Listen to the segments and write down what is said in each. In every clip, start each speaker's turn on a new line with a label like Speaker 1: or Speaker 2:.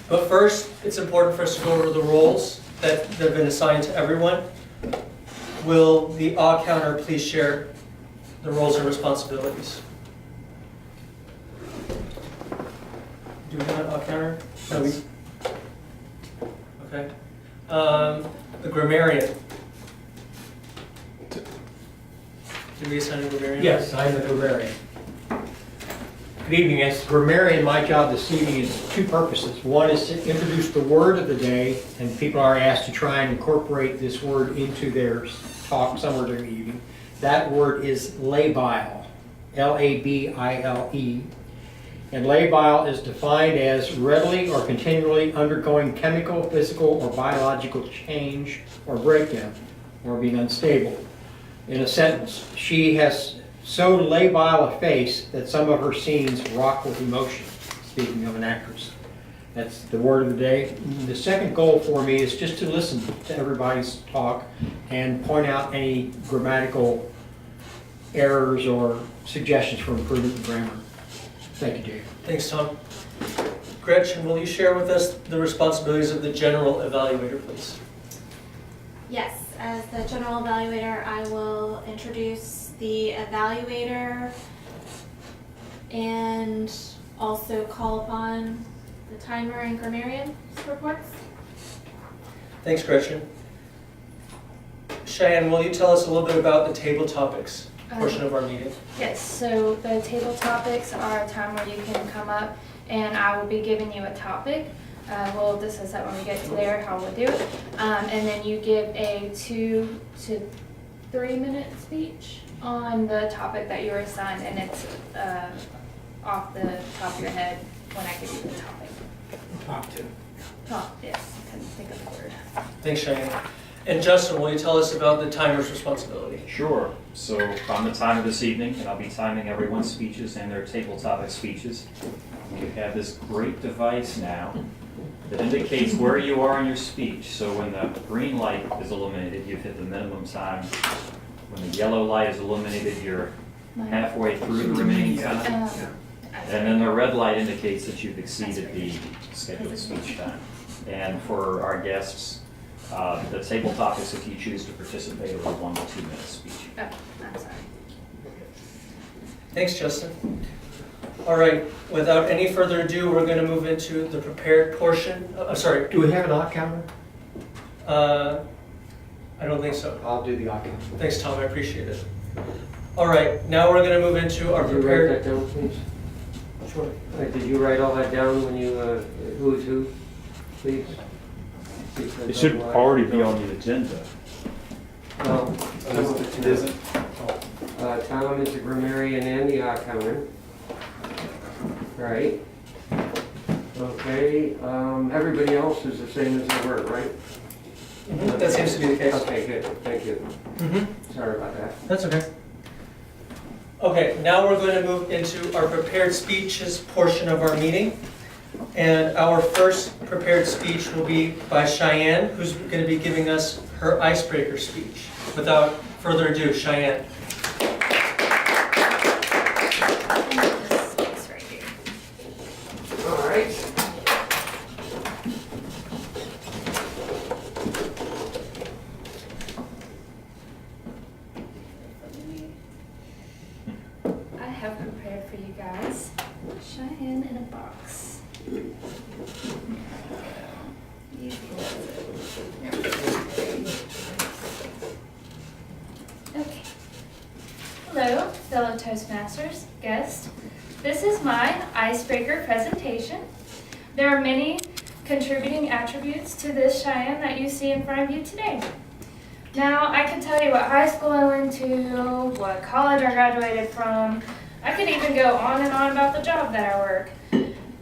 Speaker 1: But first, it's important for us to go over the roles that have been assigned to everyone. Will the counter please share the roles and responsibilities? Do we have an counter? No, we. Okay. The grammarian. Did we assign a grammarian?
Speaker 2: Yes, I'm the grammarian. Good evening. As grammarian, my job this evening is two purposes. One is to introduce the word of the day, and people are asked to try and incorporate this word into their talk somewhere during the evening. That word is labile, L-A-B-I-L-E. And labile is defined as readily or continually undergoing chemical, physical, or biological change or breakdown, or being unstable. In a sentence, she has so labile a face that some of her scenes rock with emotion, speaking of an actress. That's the word of the day. The second goal for me is just to listen to everybody's talk and point out any grammatical errors or suggestions for improvement in grammar. Thank you, Dave.
Speaker 1: Thanks, Tom. Gretchen, will you share with us the responsibilities of the general evaluator, please?
Speaker 3: Yes, as the general evaluator, I will introduce the evaluator and also call upon the timer and grammarian reports.
Speaker 1: Thanks, Gretchen. Cheyenne, will you tell us a little bit about the table topics portion of our meeting?
Speaker 4: Yes, so the table topics are a time where you can come up and I will be giving you a topic. We'll discuss that when we get to there, how we'll do it. And then you give a 2 to 3 minute speech on the topic that you were assigned, and it's off the top of your head when I give you the topic. Top, yes, I couldn't think of the word.
Speaker 1: Thanks, Cheyenne. And Justin, will you tell us about the timer's responsibility?
Speaker 5: Sure. So I'm the timer this evening, and I'll be timing everyone's speeches and their table topic speeches. You have this great device now that indicates where you are in your speech. So when the green light is illuminated, you've hit the minimum time. When the yellow light is illuminated, you're halfway through the remaining time. And then the red light indicates that you've exceeded the scheduled speech time. And for our guests, the table topics, if you choose to participate, are a 1 to 2 minute speech.
Speaker 4: Oh, I'm sorry.
Speaker 1: Thanks, Justin. All right, without any further ado, we're going to move into the prepared portion. Sorry,
Speaker 2: Do we have an odd counter?
Speaker 1: I don't think so.
Speaker 2: I'll do the odd counter.
Speaker 1: Thanks, Tom, I appreciate it. All right, now we're going to move into our
Speaker 6: Did you write
Speaker 1: prepared.
Speaker 6: that down, please?
Speaker 1: Sure.
Speaker 6: Did you write all that down when you, who's who, please?
Speaker 7: It should already be on the agenda.
Speaker 6: Well,
Speaker 7: It isn't.
Speaker 6: Tom is the grammarian and the accountant. Right? Okay, everybody else is the same as they were, right?
Speaker 1: That seems to be the case.
Speaker 6: Okay, good, thank you.
Speaker 1: Mm-hmm.
Speaker 6: Sorry about that.
Speaker 1: That's okay. Okay, now we're going to move into our prepared speeches portion of our meeting. And our first prepared speech will be by Cheyenne, who's going to be giving us her icebreaker speech. Without further ado, Cheyenne.
Speaker 4: This right here.
Speaker 6: All right.
Speaker 4: I have prepared for you guys Cheyenne in a box. Okay. Hello, fellow Toastmasters, guests. This is my icebreaker presentation. There are many contributing attributes to this Cheyenne that you see in front of you today. Now, I can tell you what high school I went to, what college I graduated from. I could even go on and on about the job that I work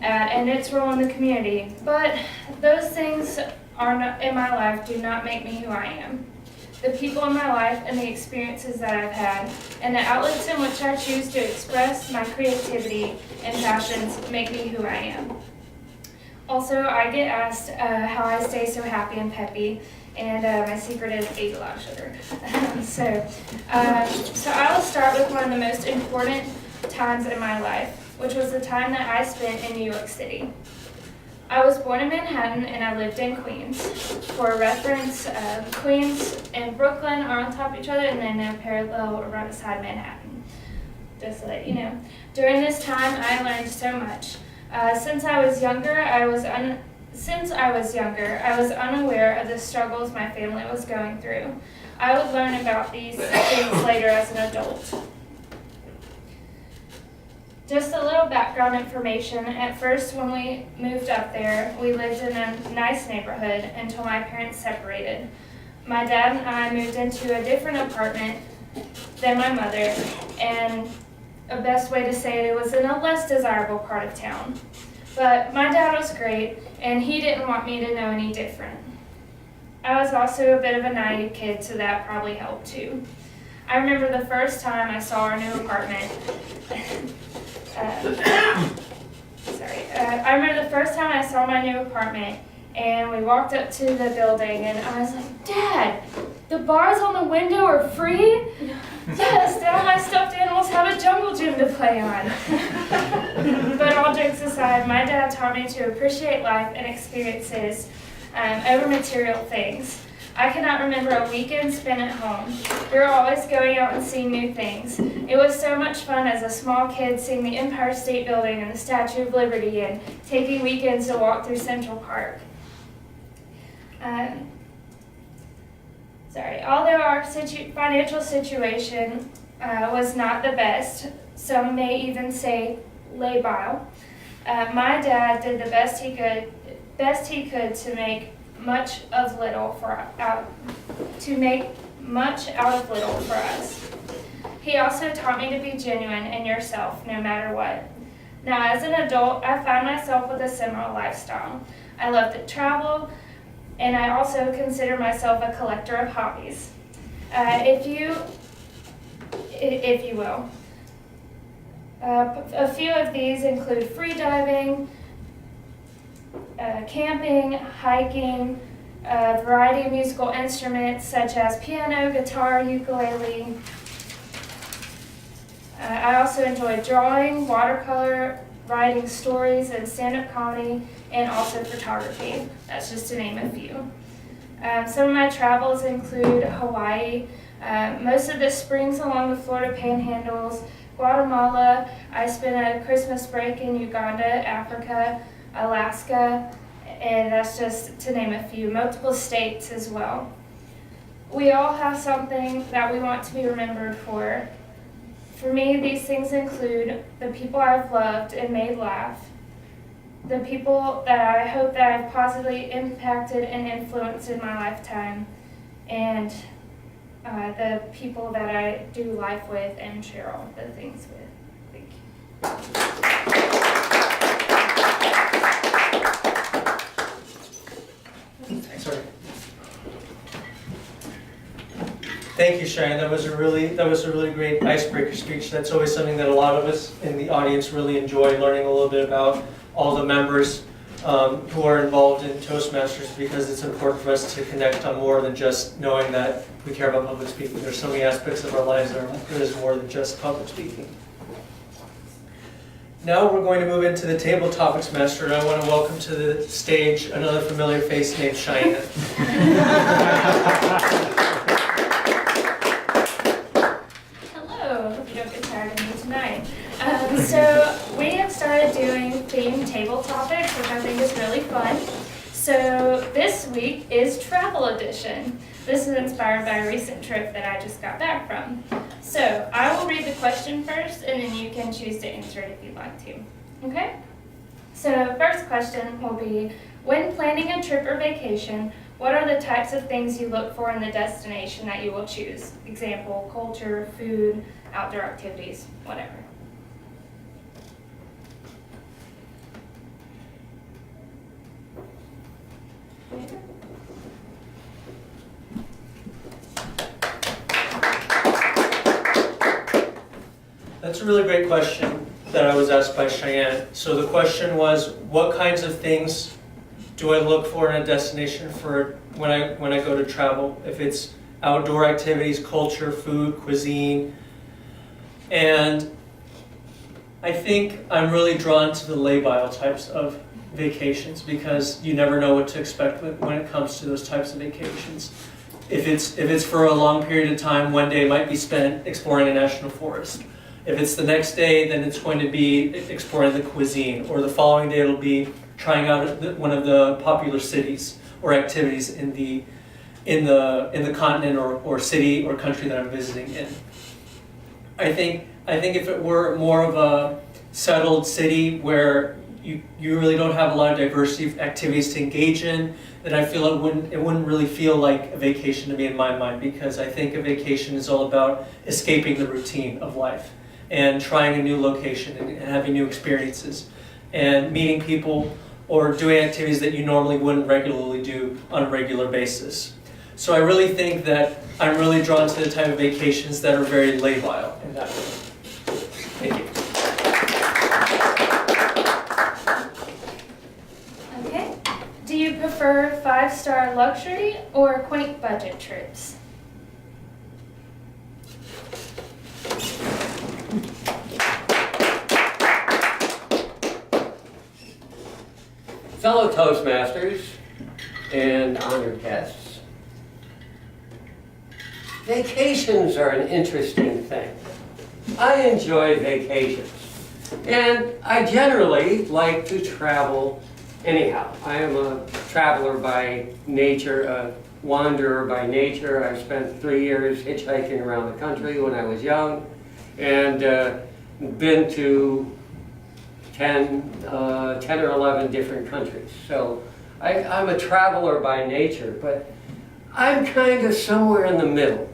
Speaker 4: at and its role in the community. But those things are not, in my life do not make me who I am. The people in my life and the experiences that I've had and the outlets in which I choose to express my creativity and passions make me who I am. Also, I get asked how I stay so happy and peppy, and my secret is eat a lot of sugar. So I will start with one of the most important times in my life, which was the time that I spent in New York City. I was born in Manhattan and I lived in Queens. For reference, Queens and Brooklyn are on top of each other and then they're parallel right beside Manhattan. Just to let you know. During this time, I learned so much. Since I was younger, I was unaware of the struggles my family was going through. I would learn about these things later as an adult. Just a little background information. At first, when we moved up there, we lived in a nice neighborhood until my parents separated. My dad and I moved into a different apartment than my mother, and a best way to say it was in a less desirable part of town. But my dad was great, and he didn't want me to know any different. I was also a bit of a naive kid, so that probably helped too. I remember the first time I saw our new apartment. I remember the first time I saw my new apartment, and we walked up to the building, and I was like, "Dad, the bars on the window are free?" "Yes, now my stuffed animals have a jungle gym to play on." But all jokes aside, my dad taught me to appreciate life and experiences over material things. I cannot remember a weekend spent at home. We were always going out and seeing new things. It was so much fun as a small kid seeing the Empire State Building and the Statue of Liberty and taking weekends to walk through Central Park. Although our financial situation was not the best, some may even say labile, my dad did the best he could to make much out of little for us. He also taught me to be genuine and yourself, no matter what. Now, as an adult, I find myself with a similar lifestyle. I love to travel, and I also consider myself a collector of hobbies, if you will. A few of these include free diving, camping, hiking, a variety of musical instruments such as piano, guitar, ukulele. I also enjoy drawing, watercolor, writing stories, and stand-up comedy, and also photography. That's just to name a few. Some of my travels include Hawaii, most of the springs along the Florida Panhandles, Guatemala. I spent a Christmas break in Uganda, Africa, Alaska, and that's just to name a few, multiple states as well. We all have something that we want to be remembered for. For me, these things include the people I've loved and made laugh, the people that I hope that I've positively impacted and influenced in my lifetime, and the people that I do life with and share all the things with. Thank you.
Speaker 1: Sorry. Thank you, Cheyenne. That was a really great icebreaker speech. That's always something that a lot of us in the audience really enjoy, learning a little bit about all the members who are involved in Toastmasters, because it's important for us to connect on more than just knowing that we care about public speaking. There's so many aspects of our lives that is more than just public speaking. Now we're going to move into the table topics master, and I want to welcome to the stage another familiar face named Cheyenne.
Speaker 4: Hello, hope you don't get tired of me tonight. So we have started doing themed table topics, which I think is really fun. So this week is travel edition. This is inspired by a recent trip that I just got back from. So I will read the question first, and then you can choose to answer it if you'd like to. Okay? So first question will be, when planning a trip or vacation, what are the types of things you look for in the destination that you will choose? Example, culture, food, outdoor activities, whatever.
Speaker 1: That's a really great question that I was asked by Cheyenne. So the question was, what kinds of things do I look for in a destination for when I go to travel? If it's outdoor activities, culture, food, cuisine. And I think I'm really drawn to the labile types of vacations, because you never know what to expect when it comes to those types of vacations. If it's for a long period of time, one day might be spent exploring a national forest. If it's the next day, then it's going to be exploring the cuisine, or the following day it'll be trying out one of the popular cities or activities in the continent or city or country that I'm visiting in. I think if it were more of a settled city where you really don't have a lot of diversity of activities to engage in, then I feel it wouldn't really feel like a vacation to me in my mind, because I think a vacation is all about escaping the routine of life and trying a new location and having new experiences and meeting people or doing activities that you normally wouldn't regularly do on a regular basis. So I really think that I'm really drawn to the type of vacations that are very labile in that way. Thank you.
Speaker 4: Okay. Do you prefer 5-star luxury or quaint budget trips?
Speaker 6: Fellow Toastmasters and honored guests, vacations are an interesting thing. I enjoy vacations, and I generally like to travel anyhow. I am a traveler by nature, a wanderer by nature. I spent 3 years hitchhiking around the country when I was young, and been to 10 or 11 different countries. So I'm a traveler by nature, but I'm kind of somewhere in the middle.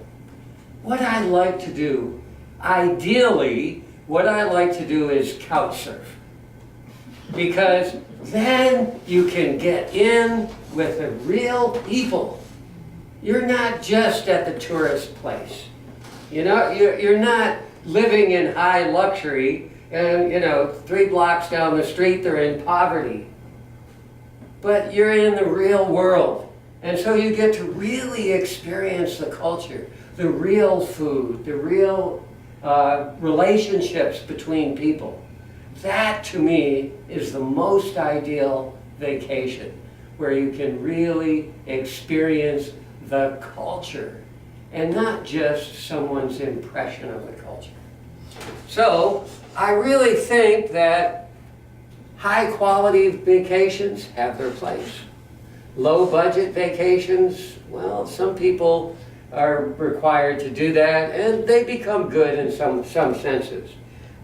Speaker 6: What I like to do, ideally, what I like to do is couch surf. Because then you can get in with the real people. You're not just at the tourist place. You know, you're not living in high luxury and, 3 blocks down the street they're in poverty. But you're in the real world. And so you get to really experience the culture, the real food, the real relationships between people. That, to me, is the most ideal vacation, where you can really experience the culture and not just someone's impression of the culture. So, I really think that high-quality vacations have their place. Low-budget vacations, well, some people are required to do that, and they become good in some senses.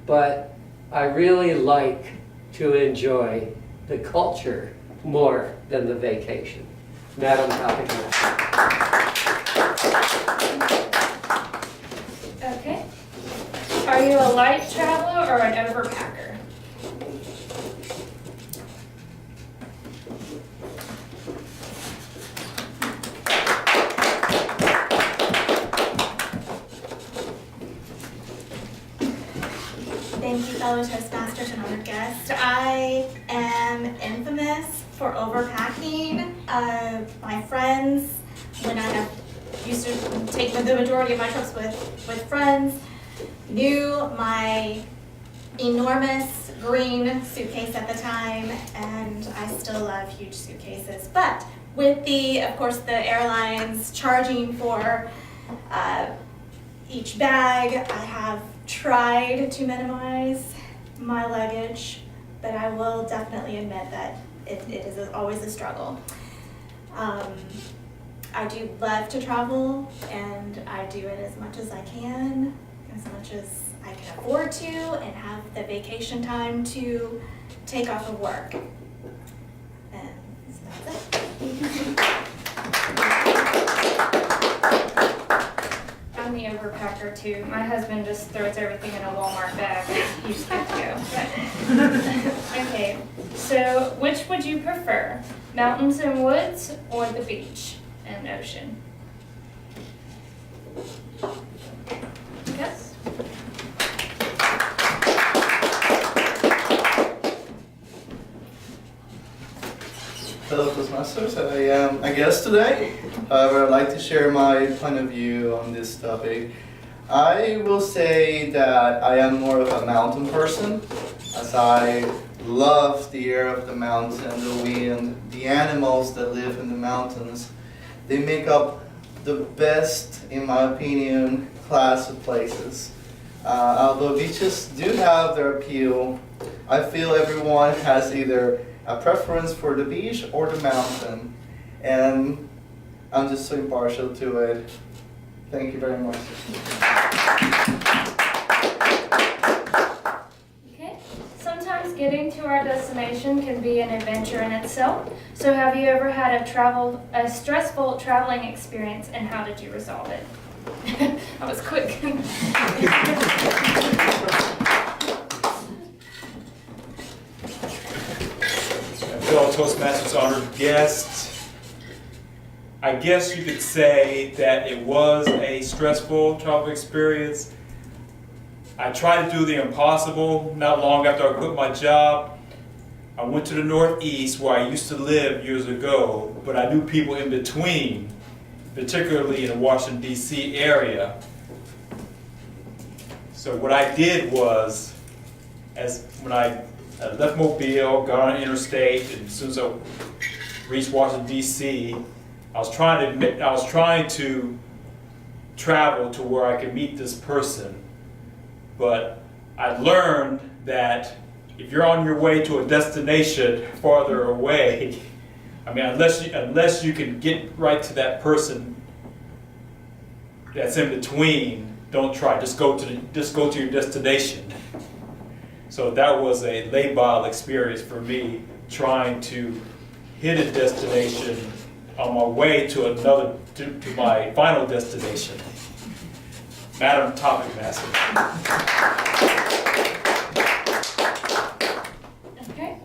Speaker 6: But I really like to enjoy the culture more than the vacation. Madam Topic Master.
Speaker 4: Okay. Are you a light traveler or an overpacker?
Speaker 3: Thank you, fellow Toastmasters and honored guests. I am infamous for overpacking. My friends, when I used to take the majority of my trips with friends, knew my enormous green suitcase at the time, and I still love huge suitcases. But with of course, the airlines charging for each bag, I have tried to minimize my luggage, but I will definitely admit that it is always a struggle. I do love to travel, and I do it as much as I can, as much as I can afford to, and have the vacation time to take off of work. And so that's it.
Speaker 4: I'm the overpacker too. My husband just throws everything in a Walmart bag. He's good to go. Okay, so which would you prefer? Mountains and woods or the beach and ocean? Yes?
Speaker 8: Hello Toastmasters, I am a guest today. However, I'd like to share my point of view on this topic. I will say that I am more of a mountain person, as I love the air of the mountain, the wind, the animals that live in the mountains. They make up the best, in my opinion, class of places. Although beaches do have their appeal, I feel everyone has either a preference for the beach or the mountain, and I'm just so impartial to it. Thank you very much.
Speaker 4: Okay. Sometimes getting to our destination can be an adventure in itself. So have you ever had a stressful traveling experience, and how did you resolve it? I was quick.
Speaker 9: Fellow Toastmasters honored guest, I guess you could say that it was a stressful travel experience. I tried to do the impossible. Not long after I quit my job, I went to the Northeast where I used to live years ago, but I knew people in between, particularly in the Washington, D.C. area. So what I did was, when I left Mobile, got on the interstate, and as soon as I reached Washington, D.C., I was trying to travel to where I could meet this person. But I learned that if you're on your way to a destination farther away, I mean, unless you can get right to that person that's in between, don't try. Just go to your destination. So that was a labile experience for me, trying to hit a destination on my way to my final destination. Madam Topic Master.
Speaker 4: Okay.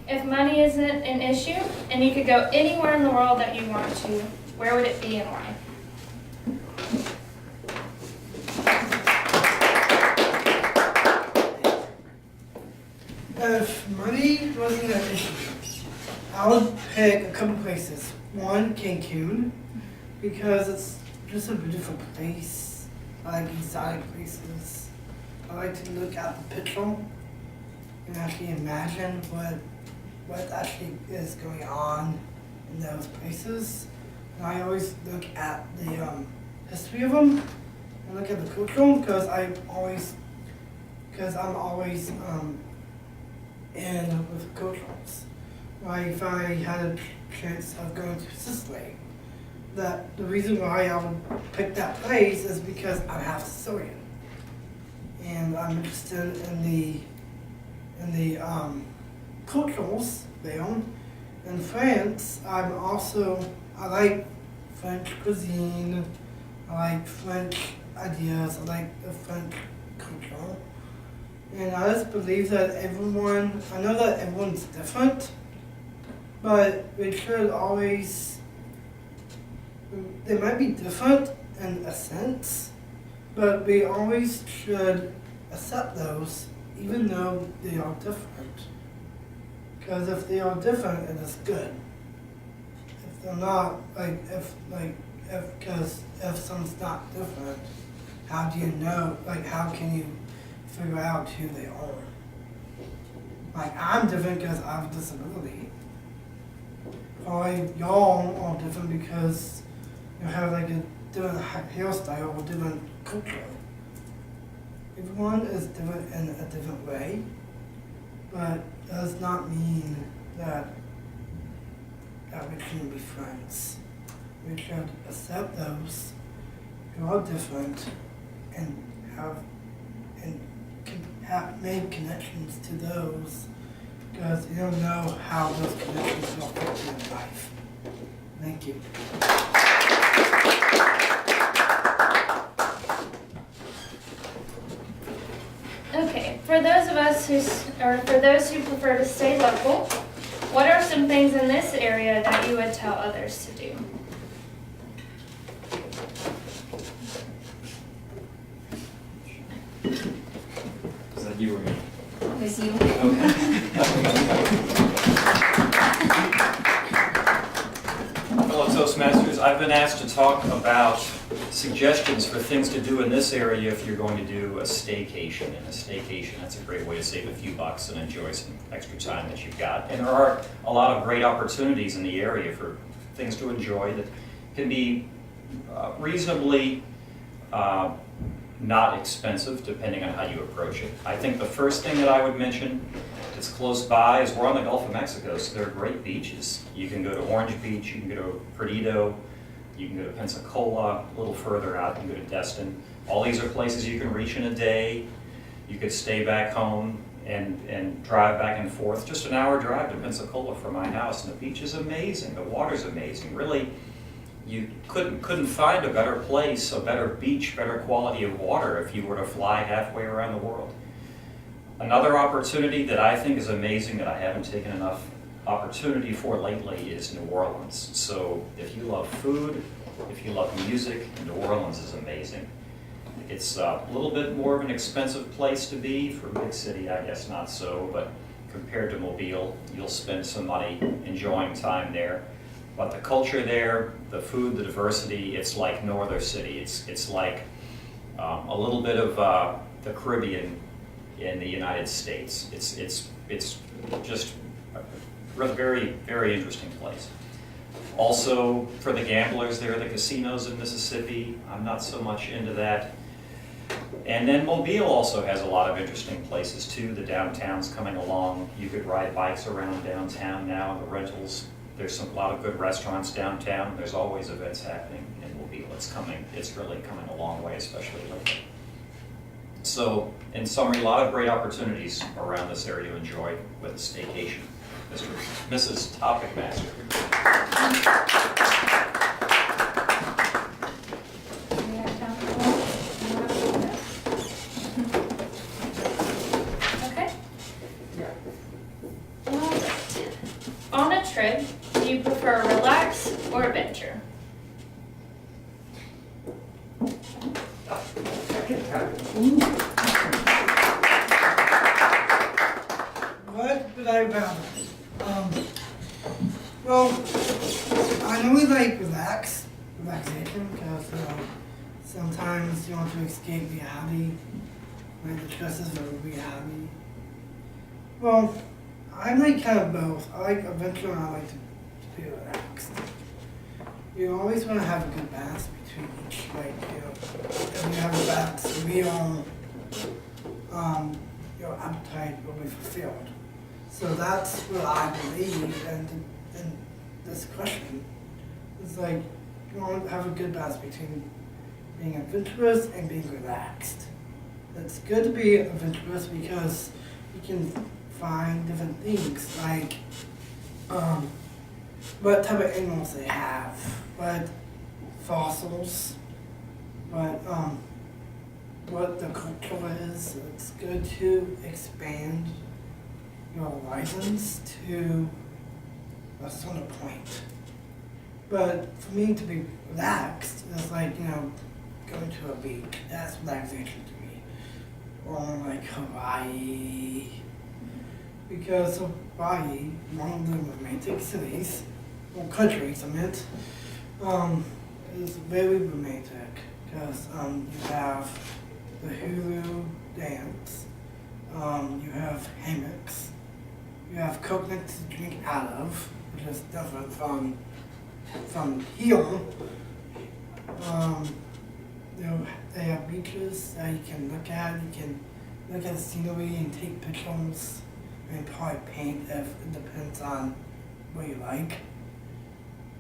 Speaker 4: If money isn't an issue and you could go anywhere in the world that you want to, where would it be and why?
Speaker 10: If money wasn't an issue, I would pick a couple places. One, Cancun, because it's just a beautiful place. I like exotic places. I like to look at the picture and actually imagine what actually is going on in those places. And I always look at the history of them and look at the culture because I'm always in with cultures. Like if I had a chance of going to Sicily, that the reason why I would pick that place is because I'm half Sicilian, and I'm interested in the cultures there. In France, I like French cuisine. I like French ideas. I like the French culture. And I just believe that I know that everyone's different, but we should always, they might be different in a sense, but we always should accept those even though they are different. Because if they are different, it is good. If they're not, if someone's not different, how do you know, how can you figure out who they are? I'm different because I have a disability. Or y'all are different because you have a different hairstyle or different culture. Everyone is different in a different way, but does not mean that we shouldn't be friends. We should accept those who are different and have made connections to those, because you don't know how those connections will affect you in life. Thank you.
Speaker 4: Okay, for those who prefer to stay local, what are some things in this area that you would tell others to do?
Speaker 5: Is that you or me?
Speaker 3: It was you.
Speaker 5: Fellow Toastmasters, I've been asked to talk about suggestions for things to do in this area if you're going to do a staycation. And a staycation, that's a great way to save a few bucks and enjoy some extra time that you've got. And there are a lot of great opportunities in the area for things to enjoy that can be reasonably not expensive, depending on how you approach it. I think the first thing that I would mention that's close by is we're on the Gulf of Mexico, so there are great beaches. You can go to Orange Beach, you can go to Perdido, you can go to Pensacola, a little further out, you can go to Destin. All these are places you can reach in a day. You could stay back home and drive back and forth. Just an hour drive to Pensacola from my house, and the beach is amazing, the water's amazing. Really, you couldn't find a better place, a better beach, better quality of water if you were to fly halfway around the world. Another opportunity that I think is amazing that I haven't taken enough opportunity for lately is New Orleans. So if you love food, if you love music, New Orleans is amazing. It's a little bit more of an expensive place to be. For a big city, I guess not so, but compared to Mobile, you'll spend some money enjoying time there. But the culture there, the food, the diversity, it's like no other city. It's like a little bit of the Caribbean in the United States. It's just a very, very interesting place. Also, for the gamblers, there are the casinos in Mississippi. I'm not so much into that. And then Mobile also has a lot of interesting places too. The downtown's coming along. You could ride bikes around downtown now, the rentals. There's a lot of good restaurants downtown. There's always events happening in Mobile. It's really coming a long way, especially lately. So, in summary, a lot of great opportunities around this area to enjoy with a staycation. Mrs. Topic Master.
Speaker 4: Okay. All right. On a trip, do you prefer relax or adventure?
Speaker 10: What would I rather? Well, I normally like relaxation, because sometimes you want to escape reality, like the stresses of reality. Well, I like kind of both. I like adventure and I like to be relaxed. You always want to have a good balance between each, if you have a balanced meal, your appetite will be fulfilled. So that's what I believe, and this question is like, you want to have a good balance between being adventurous and being relaxed. It's good to be adventurous because you can find different things, like what type of animals they have, what fossils, what the culture is. It's good to expand your horizons to a certain point. But for me to be relaxed is like, going to a beach. That's relaxation to me. Or like Hawaii. Because Hawaii, one of the romantic cities, or countries, is very romantic. Because you have the hula dance, you have hammocks, you have coconut to drink out of, which is different from here. They have beaches that you can look at. You can look at the scenery and take pictures and probably paint if it depends on what you like.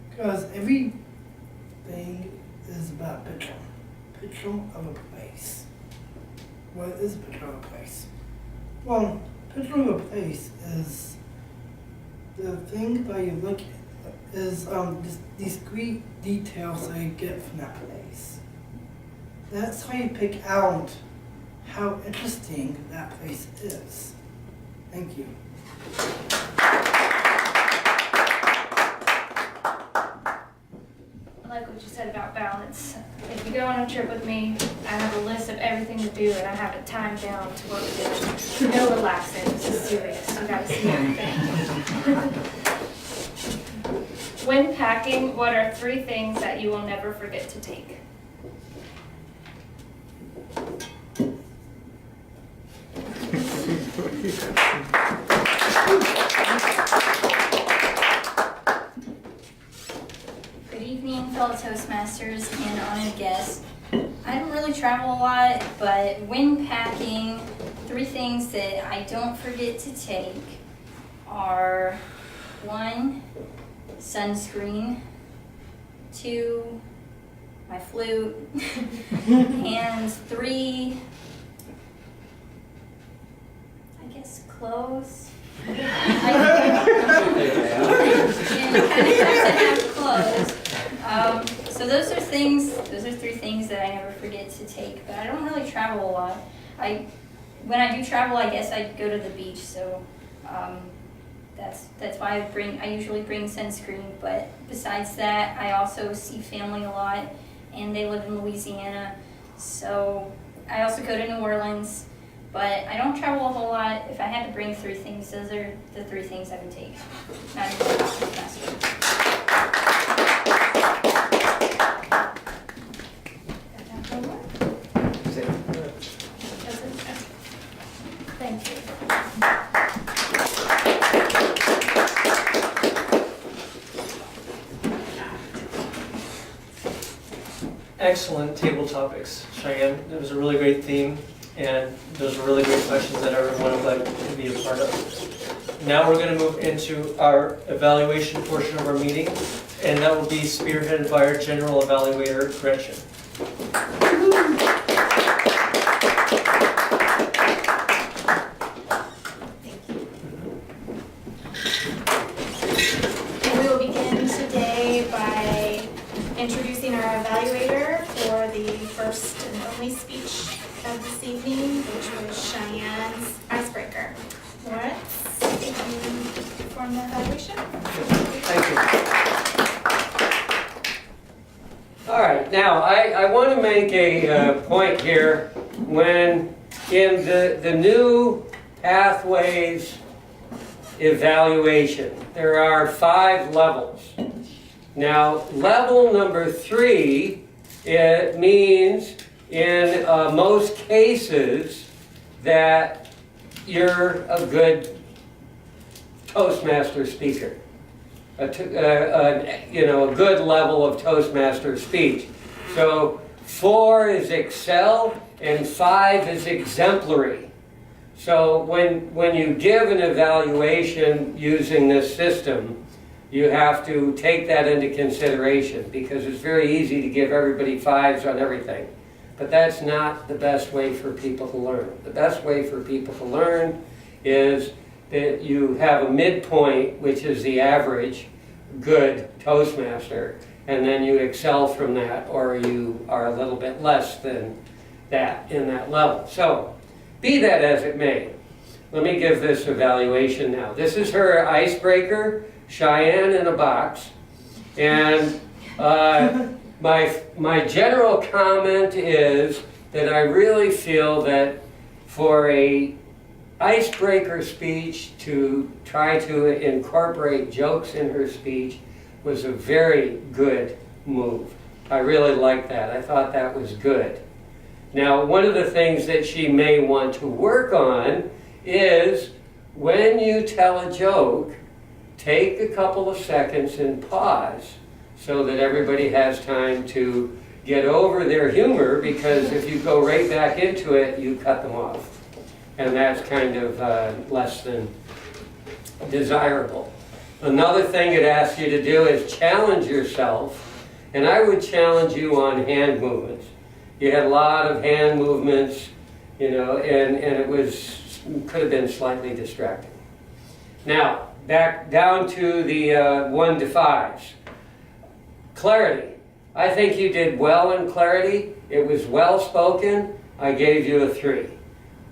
Speaker 10: Because everything is about picture of a place. What is a picture of a place? Well, picture of a place is the thing that you look at, is discrete details that you get from that place. That's how you pick out how interesting that place is. Thank you.
Speaker 4: I like what you said about balance. If you go on a trip with me, I have a list of everything to do and I have it timed down to what we're doing. No relaxing, this is serious. You gotta see everything. When packing, what are 3 things that you will never forget to take?
Speaker 11: Good evening, fellow Toastmasters and honored guests. I don't really travel a lot, but when packing, 3 things that I don't forget to take are 1, sunscreen, 2, my flute, and 3, I guess clothes. And it kind of helps to have clothes. So those are 3 things that I never forget to take, but I don't really travel a lot. When I do travel, I guess I go to the beach, so that's why I usually bring sunscreen. But besides that, I also see family a lot, and they live in Louisiana, so I also go to New Orleans, but I don't travel a whole lot. If I had to bring 3 things, those are the 3 things I would take. Not even a Toastmaster.
Speaker 4: Thank you.
Speaker 1: Excellent table topics, Cheyenne. It was a really great theme, and those were really great questions that everyone would like to be a part of. Now we're going to move into our evaluation portion of our meeting, and that will be spearheaded by our general evaluator, Gretchen.
Speaker 3: We will begin today by introducing our evaluator for the first and only speech of this evening, which was Cheyenne's icebreaker. Lawrence, can you perform the evaluation?
Speaker 6: Thank you. All right, now I want to make a point here. When in the new pathways evaluation, there are 5 levels. Now, level number 3, it means in most cases that you're a good Toastmaster speaker, a good level of Toastmaster speech. So 4 is excel and 5 is exemplary. So when you give an evaluation using this system, you have to take that into consideration, because it's very easy to give everybody 5s on everything. But that's not the best way for people to learn. The best way for people to learn is that you have a midpoint, which is the average good Toastmaster, and then you excel from that, or you are a little bit less than that in that level. So, be that as it may, let me give this evaluation now. This is her icebreaker, Cheyenne in a box, and my general comment is that I really feel that for a icebreaker speech to try to incorporate jokes in her speech was a very good move. I really liked that. I thought that was good. Now, one of the things that she may want to work on is when you tell a joke, take a couple of seconds and pause so that everybody has time to get over their humor, because if you go right back into it, you cut them off. And that's kind of less than desirable. Another thing it asks you to do is challenge yourself, and I would challenge you on hand movements. You had a lot of hand movements, and it could have been slightly distracting. Now, back down to the 1 to 5s. Clarity. I think you did well in clarity. It was well spoken. I gave you a 3.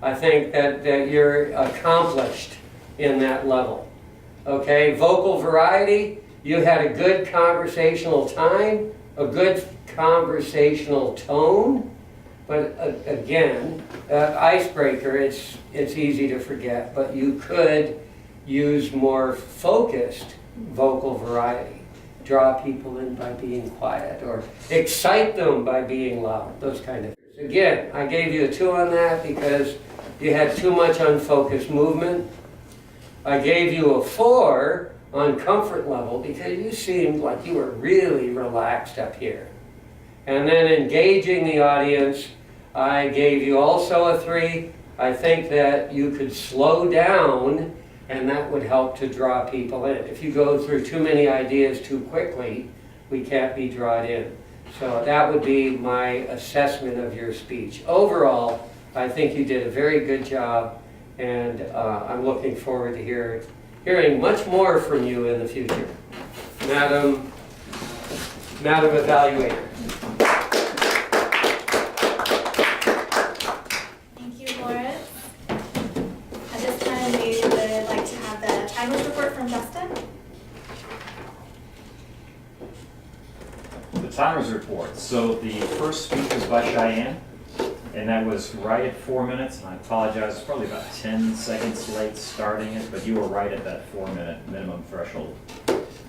Speaker 6: I think that you're accomplished in that level. Okay, vocal variety. You had a good conversational time, a good conversational tone, but again, icebreaker, it's easy to forget, but you could use more focused vocal variety. Draw people in by being quiet, or excite them by being loud, those kind of things. Again, I gave you a 2 on that because you had too much unfocused movement. I gave you a 4 on comfort level because you seemed like you were really relaxed up here. And then engaging the audience, I gave you also a 3. I think that you could slow down and that would help to draw people in. If you go through too many ideas too quickly, we can't be drawn in. So that would be my assessment of your speech. Overall, I think you did a very good job, and I'm looking forward to hearing much more from you in the future. Madam Evaluator.
Speaker 3: Thank you, Lawrence. At this time, we would like to have the timers report from Justin.
Speaker 5: The timers report. So the first speech was by Cheyenne, and that was right at 4 minutes, and I apologize, it's probably about 10 seconds late starting it, but you were right at that 4-minute minimum threshold.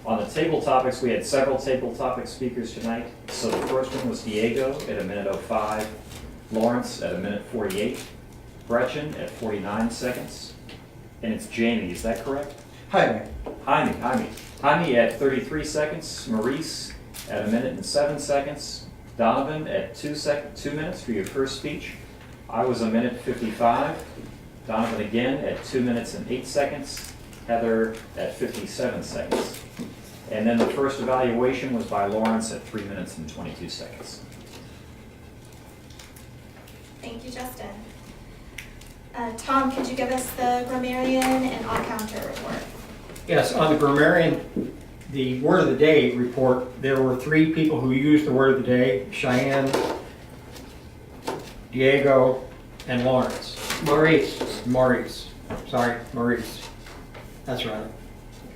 Speaker 5: On the table topics, we had several table topic speakers tonight. So the first one was Diego at 1:05, Lawrence at 1:48, Gretchen at 49 seconds, and it's Jamie, is that correct?
Speaker 8: Hi.
Speaker 5: Jaime at 33 seconds, Maurice at 1:07, Donovan at 2 minutes for your first speech. I was 1:55, Donovan again at 2 minutes and 8 seconds, Heather at 57 seconds. And then the first evaluation was by Lawrence at 3 minutes and 22 seconds.
Speaker 3: Thank you, Justin. Tom, could you give us the grammarian and on-counter report?
Speaker 2: Yes, on the grammarian, the word of the day report, there were 3 people who used the word of the day: Cheyenne, Diego, and Lawrence. Maurice. That's right.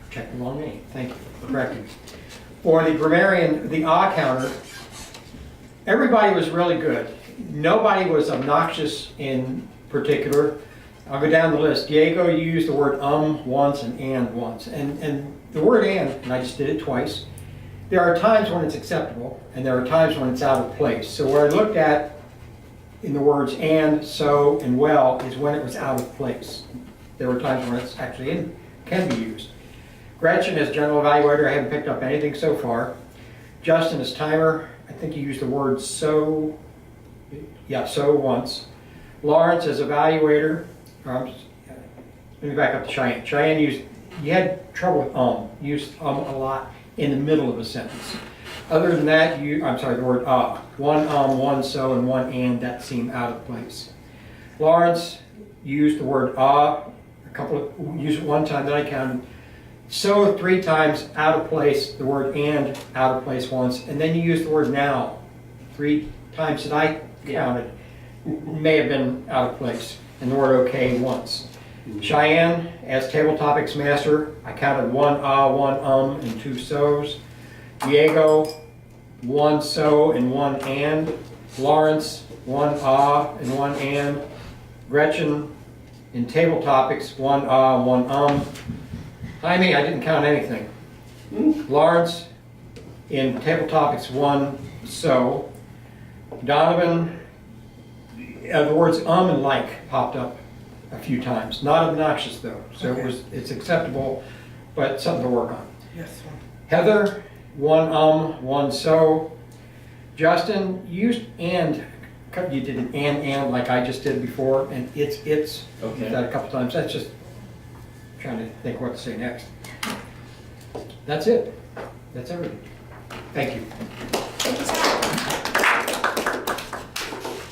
Speaker 2: Check the wrong name. Thank you for correcting me. For the grammarian, the counter, everybody was really good. Nobody was obnoxious in particular. I'll go down the list. Diego, you used the word once and once. And the word and I just did it twice. There are times when it's acceptable, and there are times when it's out of place. So what I looked at in the words and, so, and well is when it was out of place. There were times when it's actually can be used. Gretchen, as general evaluator, I haven't picked up anything so far. Justin, as timer, I think you used the word so. Yeah, so once. Lawrence, as evaluator, let me back up to Cheyenne. Cheyenne you had trouble with used a lot in the middle of a sentence. Other than that, the word one so, and one and, that seemed out of place. Lawrence used the word used it one time, then I counted. So 3 times, out of place, the word and, out of place once, and then you used the word now 3 times that I counted, may have been out of place, and the word okay once. Cheyenne, as table topics master, I counted 1 1 and 2 so's. Diego, 1 so and 1 and. Lawrence, 1 and 1 and. Gretchen, in table topics, 1 1 Jaime, I didn't count anything. Lawrence, in table topics, 1 so. Donovan, the words and like popped up a few times. Not obnoxious though, so
Speaker 10: Okay.
Speaker 2: it's acceptable, but something to work on.
Speaker 10: Yes.
Speaker 2: Heather, 1 1 so. Justin, you used and. You did an and like I just did before, and it's.
Speaker 5: Okay.
Speaker 2: Did that a couple times. That's just trying to think what to say next. That's it. That's everything. Thank you.
Speaker 3: Thank you, Tom.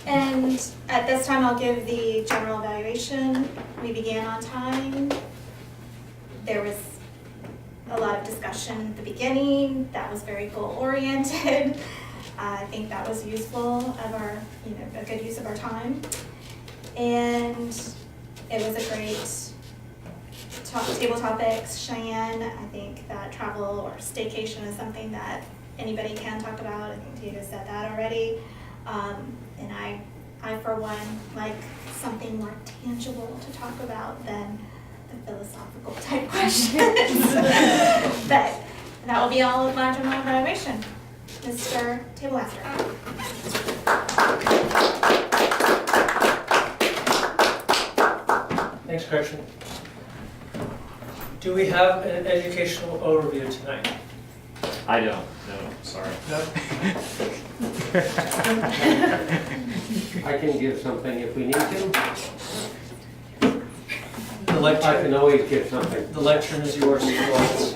Speaker 3: And at this time, I'll give the general evaluation. We began on time. There was a lot of discussion at the beginning. That was very goal-oriented. I think that was useful a good use of our time. And it was a great table topics. Cheyenne, I think that travel or staycation is something that anybody can talk about. I think Diego said that already. And I for one, like something more tangible to talk about than the philosophical type questions. But that will be all of my general evaluation. Mr. Table Master.
Speaker 1: Thanks, Gretchen. Do we have an educational overview tonight?
Speaker 5: I don't, no, sorry.
Speaker 6: I can give something if we need to.
Speaker 1: The
Speaker 6: I
Speaker 1: lectern,
Speaker 6: can always give something.
Speaker 1: the lectern is yours, Lawrence.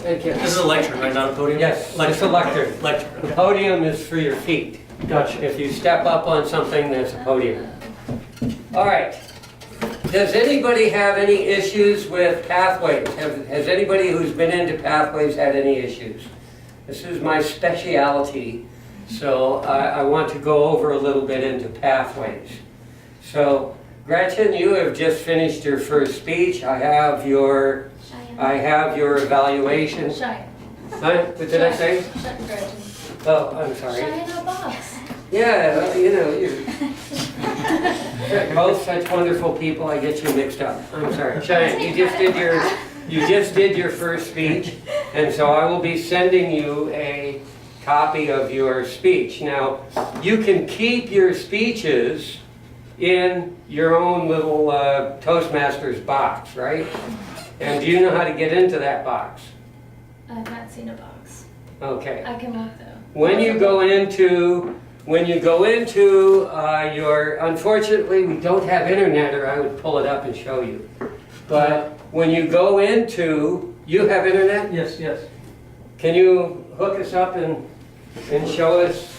Speaker 6: Thank you.
Speaker 1: This is a lectern, right, not a podium?
Speaker 6: Yes, it's a lectern.
Speaker 1: Lectern,
Speaker 6: The
Speaker 1: okay.
Speaker 6: podium is for your feet.
Speaker 1: Gotcha.
Speaker 6: If you step up on something, there's a podium. All right. Does anybody have any issues with pathways? Has anybody who's been into pathways had any issues? This is my specialty, so I want to go over a little bit into pathways. So, Gretchen, you have just finished your first speech. I have your evaluation.
Speaker 4: Cheyenne.
Speaker 6: Huh? What did I say?
Speaker 4: Gretchen.
Speaker 6: Oh, I'm sorry.
Speaker 4: Cheyenne box.
Speaker 6: Yeah, well, you know, you're both such wonderful people, I get you mixed up. I'm sorry. Cheyenne, you just did your first speech, and so I will be sending you a copy of your speech. Now, you can keep your speeches in your own little Toastmasters box, right? And do you know how to get into that box?
Speaker 4: I've not seen a box.
Speaker 6: Okay.
Speaker 4: I can look though.
Speaker 6: When you go into your, unfortunately, we don't have internet, or I would pull it up and show you. But when you go into, you have internet?
Speaker 1: Yes, yes.
Speaker 6: Can you hook us up and show us?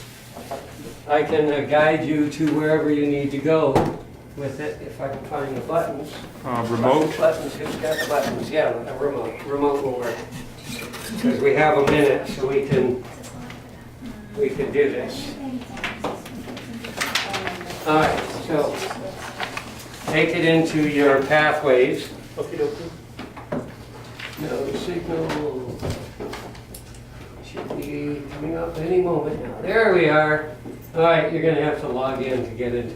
Speaker 6: I can guide you to wherever you need to go with it, if I can find the buttons.
Speaker 7: Remote?
Speaker 6: Buttons, who's got the buttons? Yeah, a remote. Remote will work. Because we have a minute, so we can do this. All right, so take it into your pathways. No signal. Should be coming up any moment now. There we are. All right, you're going to have to log in to get into.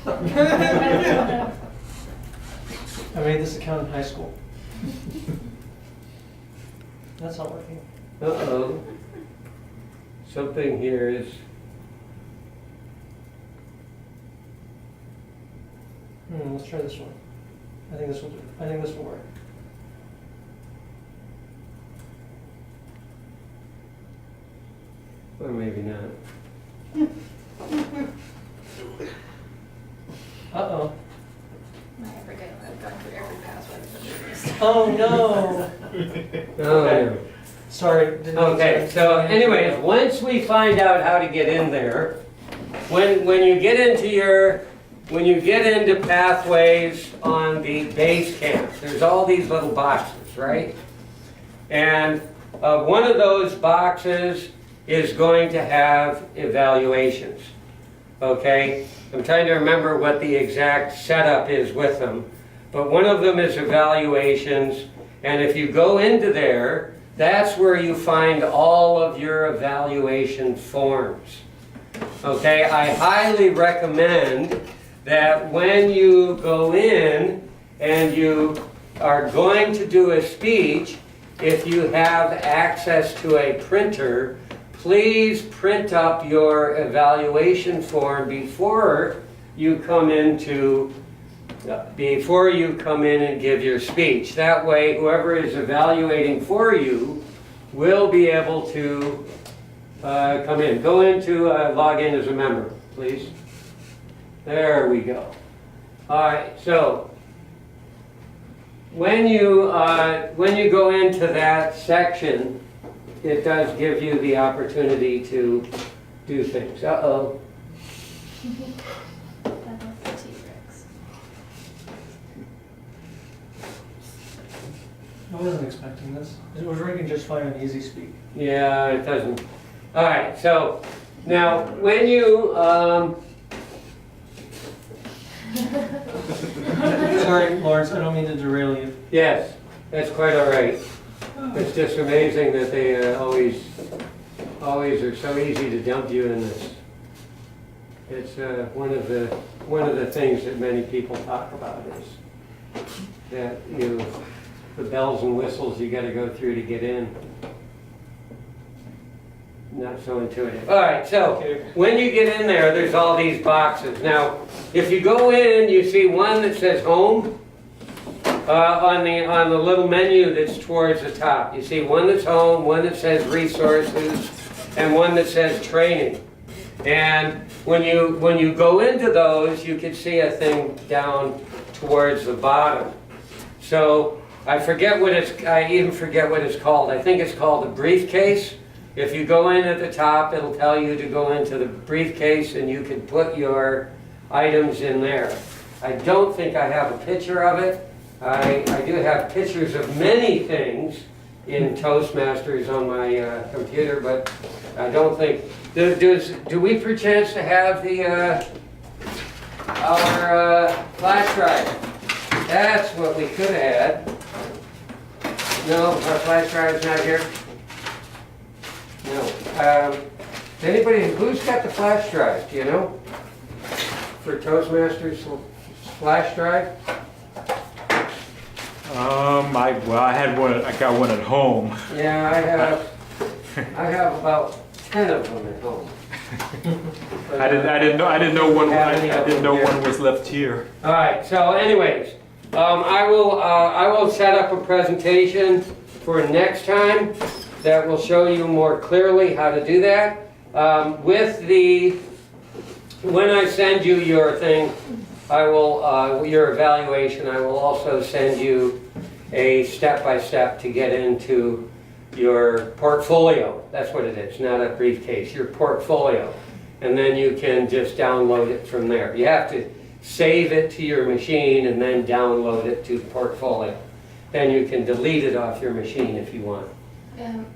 Speaker 1: I made this account in high school. That's not working.
Speaker 6: Uh-oh. Something here is...
Speaker 1: Let's try this one. I think this will do. I think this will work.
Speaker 6: Or maybe not.
Speaker 1: Uh-oh.
Speaker 4: I forget. I've gone through every password for this.
Speaker 1: Oh, no.
Speaker 6: Okay.
Speaker 1: Sorry. didn't mean
Speaker 6: Okay,
Speaker 1: to-
Speaker 6: so anyways, once we find out how to get in there, when you get into pathways on the base camp, there's all these little boxes, right? And one of those boxes is going to have evaluations, okay? I'm trying to remember what the exact setup is with them, but one of them is evaluations, and if you go into there, that's where you find all of your evaluation forms. Okay, I highly recommend that when you go in and you are going to do a speech, if you have access to a printer, please print up your evaluation form before you come in and give your speech. That way, whoever is evaluating for you will be able to come in. Go into log in as a member, please. There we go. All right, so when you go into that section, it does give you the opportunity to do things. Uh-oh.
Speaker 1: I wasn't expecting this. It was working just fine on Easy Speak.
Speaker 6: Yeah, it doesn't. All right, so now when you
Speaker 1: Sorry, Lawrence, I don't mean to derail you.
Speaker 6: yes, that's quite all right. It's just amazing that they always are so easy to dump you in this. It's one of the one of the things that many people talk about is that the bells and whistles you gotta go through to get in. Not so intuitive. All right, so when you get in there, there's all these boxes. Now, if you go in, you see one that says home on the little menu that's towards the top. You see one that's home, one that says resources, and one that says training. And when you go into those, you can see a thing down towards the bottom. So I even forget what it's called. I think it's called a briefcase. If you go in at the top, it'll tell you to go into the briefcase and you can put your items in there. I don't think I have a picture of it. I do have pictures of many things in Toastmasters on my computer, but I don't think... Do we perchance to have our flash drive? That's what we could have had. No, our flash drive's not here. No. Who's got the flash drive? Do you know? For Toastmasters flash drive?
Speaker 9: I had one. I got one at home.
Speaker 6: Yeah, I have about 10 of them at home. But,
Speaker 9: I didn't know one was left here.
Speaker 6: All right. So, anyways, I will set up a presentation for next time that will show you more clearly how to do that. When I send you your thing, your evaluation, I will also send you a step-by-step to get into your portfolio. That's what it is, not a briefcase, your portfolio. And then you can just download it from there. You have to save it to your machine and then download it to the portfolio. Then you can delete it off your machine if you want.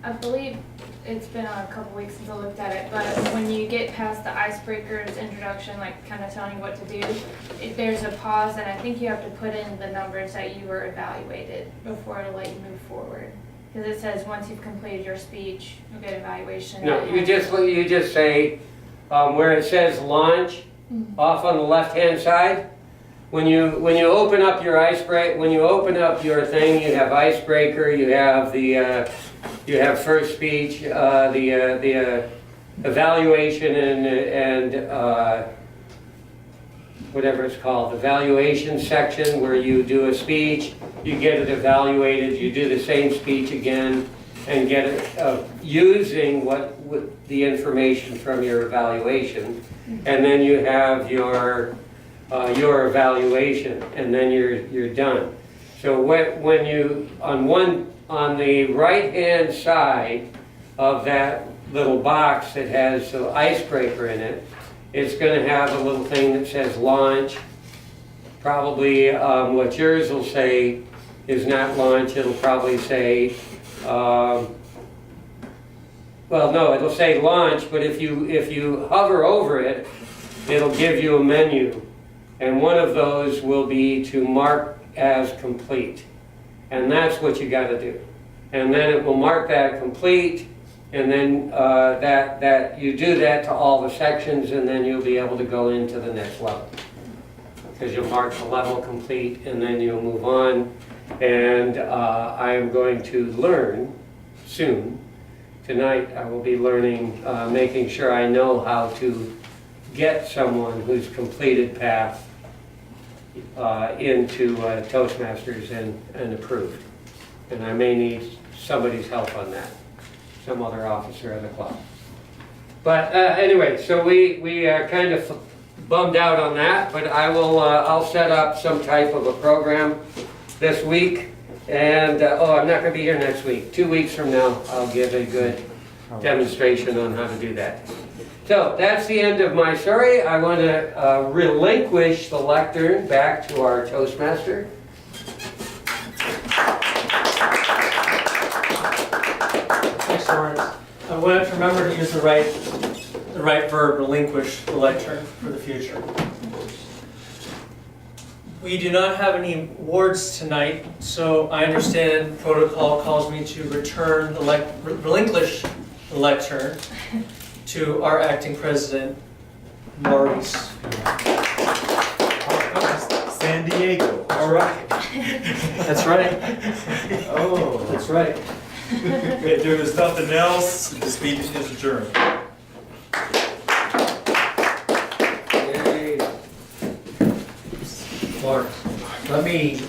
Speaker 4: I believe it's been a couple weeks since I looked at it, but when you get past the icebreakers introduction, like kind of telling you what to do, there's a pause, and I think you have to put in the numbers that you were evaluated before it'll let you move forward. Because it says once you've completed your speech, you'll get evaluation.
Speaker 6: No, you just say where it says launch off on the left-hand side. When you open up your your thing, you have icebreaker, you have you have first speech, the evaluation and whatever it's called, evaluation section where you do a speech, you get it evaluated, you do the same speech again, and get it using the information from your evaluation, and then you have your evaluation, and then you're done. So when you on the right hand side of that little box that has the icebreaker in it, it's going to have a little thing that says launch. Probably what yours will say is not launch. It'll probably say well, no, it'll say launch, but if you hover over it, it'll give you a menu. And one of those will be to mark as complete. And that's what you got to do. And then it will mark that complete, and then that you do that to all the sections, and then you'll be able to go into the next level. Because you'll mark the level complete, and then you'll move on. And I am going to learn soon. Tonight I will be learning, making sure I know how to get someone who's completed path into Toastmasters and approved. And I may need somebody's help on that, some other officer of the club. But anyway, so we are kind of bummed out on that, but I'll set up some type of a program this week. And I'm not going to be here next week. 2 weeks from now, I'll give a good demonstration on how to do that. So that's the end of my story. I want to relinquish the lectern back to our Toastmaster.
Speaker 1: Thanks, Lawrence. I want to remember to use the right verb, relinquish the lectern for the future. We do not have any awards tonight, so I understand protocol calls me to relinquish the lectern to our acting president, Maurice.
Speaker 7: Diego.
Speaker 9: All right.
Speaker 2: That's right.
Speaker 7: Oh.
Speaker 2: That's right.
Speaker 9: If there is nothing else, the speech is adjourned.
Speaker 6: Yay.
Speaker 2: Mark, let me